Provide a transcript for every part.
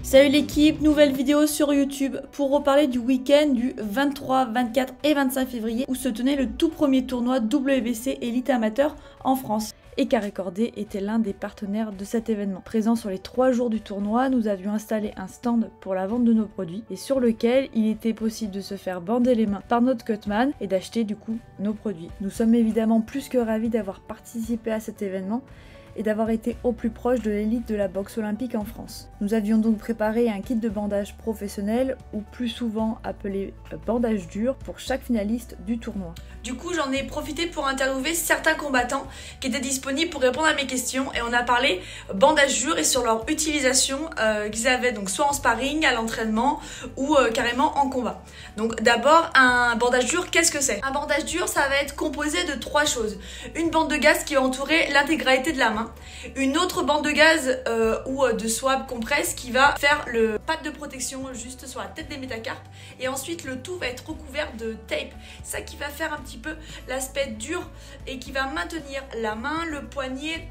Salut l'équipe, nouvelle vidéo sur YouTube pour reparler du week-end du 23, 24 et 25 février où se tenait le tout premier tournoi WBC Elite Amateur en France. Et Carré Cordé était l'un des partenaires de cet événement. Présent sur les 3 jours du tournoi, nous avions installé un stand pour la vente de nos produits et sur lequel il était possible de se faire bander les mains par notre cutman et d'acheter du coup nos produits. Nous sommes évidemment plus que ravis d'avoir participé à cet événement et d'avoir été au plus proche de l'élite de la boxe olympique en France. Nous avions donc préparé un kit de bandage professionnel, ou plus souvent appelé bandage dur, pour chaque finaliste du tournoi. Du coup, j'en ai profité pour interviewer certains combattants qui étaient disponibles pour répondre à mes questions et on a parlé bandage dur et sur leur utilisation qu'ils avaient donc soit en sparring, à l'entraînement ou carrément en combat. Donc d'abord, un bandage dur, qu'est-ce que c'est? Un bandage dur, ça va être composé de 3 choses. Une bande de gaz qui va entourer l'intégralité de la main, une autre bande de gaz ou de swab compresse qui va faire le pack de protection juste sur la tête des métacarpes et ensuite le tout va être recouvert de tape, ça qui va faire un petit peu l'aspect dur et qui va maintenir la main, le poignet,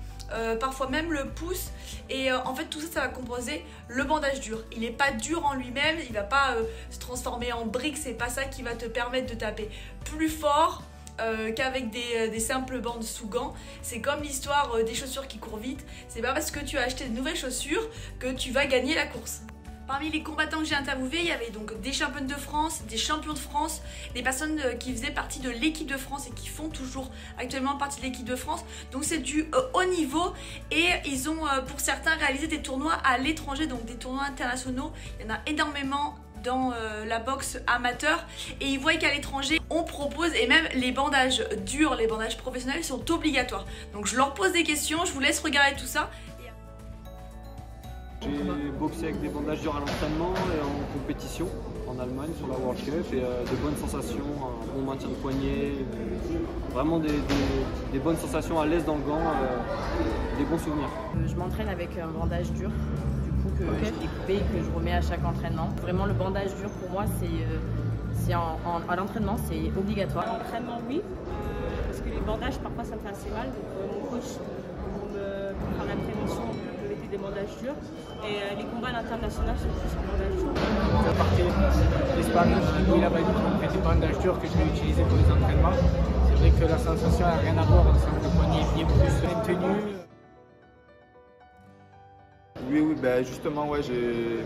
parfois même le pouce et en fait tout ça, ça va composer le bandage dur. Il n'est pas dur en lui-même, il va pas se transformer en briques, c'est pas ça qui va te permettre de taper plus fort qu'avec des simples bandes sous gants. C'est comme l'histoire des chaussures qui courent vite, c'est pas parce que tu as acheté de nouvelles chaussures que tu vas gagner la course. Parmi les combattants que j'ai interviewés, il y avait donc des championnes de France, des champions de France, des personnes qui faisaient partie de l'équipe de France et qui font toujours actuellement partie de l'équipe de France. Donc c'est du haut niveau et ils ont pour certains réalisé des tournois à l'étranger, donc des tournois internationaux. Il y en a énormément dans la boxe amateur et ils voient qu'à l'étranger on propose et même les bandages durs, les bandages professionnels sont obligatoires. Donc je leur pose des questions, je vous laisse regarder tout ça. J'ai boxé avec des bandages durs à l'entraînement et en compétition en Allemagne sur la World Cup et de bonnes sensations, un bon maintien de poignet, vraiment des bonnes sensations à l'aise dans le gant, des bons souvenirs. Je m'entraîne avec un bandage dur que j'ai découpé et que je remets à chaque entraînement. Vraiment le bandage dur pour moi à l'entraînement c'est obligatoire. À l'entraînement oui, parce que les bandages parfois ça me fait assez mal, donc mon coach pour faire la prévention me mettait des bandages durs et les combats à l'international sont plus en bandage dur. À partir des sparring où il a fallu des bandages durs que je vais utiliser pour les entraînements. C'est vrai que la sensation n'a rien à voir ensemble, le poignet est bien plus maintenu. Oui, ben justement, ouais,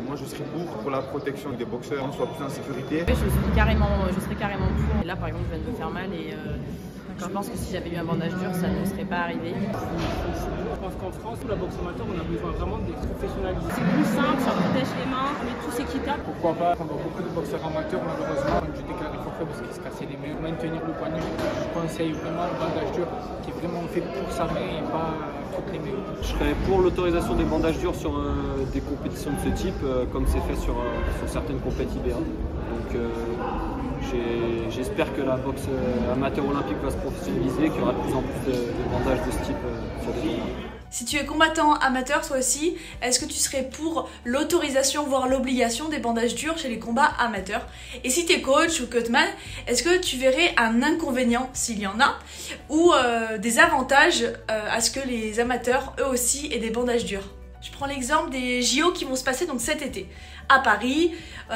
moi je serais pour la protection des boxeurs, on soit plus en sécurité. Je serais carrément pour. Et là par exemple je viens de me faire mal et je pense que si j'avais eu un bandage dur ça ne serait pas arrivé. Je pense qu'en France, la boxe amateur, on a besoin vraiment de professionnaliser. C'est plus simple, ça protège les mains, on est tous équitables. Pourquoi pas prendre beaucoup de boxeurs amateurs, malheureusement, quand j'étais carré forfait parce qu'ils se cassaient les mains. Maintenir le poignet, je conseille vraiment le bandage dur qui est vraiment fait pour sa main et pas toutes les mains. Je serais pour l'autorisation des bandages durs sur des compétitions de ce type, comme c'est fait sur certaines compétitions IBA. Donc j'espère que la boxe amateur olympique va se professionnaliser, qu'il y aura de plus en plus de bandages de ce type sur des tournois. Si tu es combattant amateur toi aussi, est-ce que tu serais pour l'autorisation voire l'obligation des bandages durs chez les combats amateurs? Et si tu es coach ou cutman, est-ce que tu verrais un inconvénient s'il y en a ou des avantages à ce que les amateurs eux aussi aient des bandages durs? Je prends l'exemple des JO qui vont se passer donc cet été à Paris.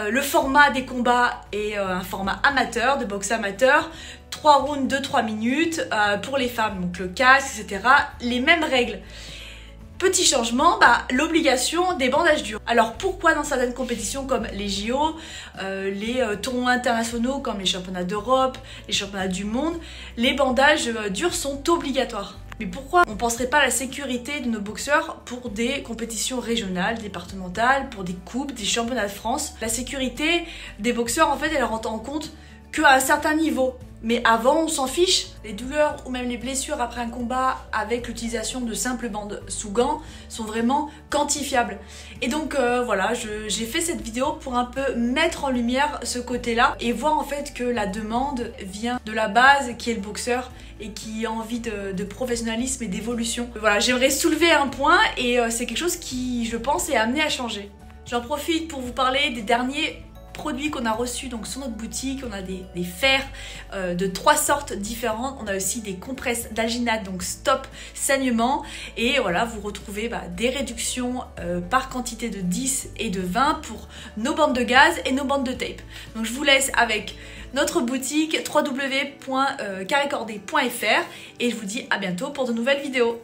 Le format des combats est un format amateur, de boxe amateur. 3 rounds de 3 minutes pour les femmes, donc le casque, etc. Les mêmes règles. Petit changement, l'obligation des bandages durs. Alors pourquoi dans certaines compétitions comme les JO, les tournois internationaux comme les championnats d'Europe, les championnats du monde, les bandages durs sont obligatoires? Mais pourquoi on ne penserait pas à la sécurité de nos boxeurs pour des compétitions régionales, départementales, pour des coupes, des championnats de France? La sécurité des boxeurs, en fait, elle rentre en compte qu'à un certain niveau. Mais avant, on s'en fiche. Les douleurs ou même les blessures après un combat avec l'utilisation de simples bandes sous gants sont vraiment quantifiables. Et donc voilà, j'ai fait cette vidéo pour un peu mettre en lumière ce côté-là et voir en fait que la demande vient de la base qui est le boxeur et qui a envie de professionnalisme et d'évolution. Voilà, j'aimerais soulever un point et c'est quelque chose qui, je pense, est amené à changer. J'en profite pour vous parler des derniers produits qu'on a reçus donc sur notre boutique. On a des fers de 3 sortes différentes. On a aussi des compresses d'alginate, donc stop saignement. Et voilà, vous retrouvez des réductions par quantité de 10 et de 20 pour nos bandes de gaz et nos bandes de tape. Donc je vous laisse avec notre boutique www.carrécordé.fr et je vous dis à bientôt pour de nouvelles vidéos.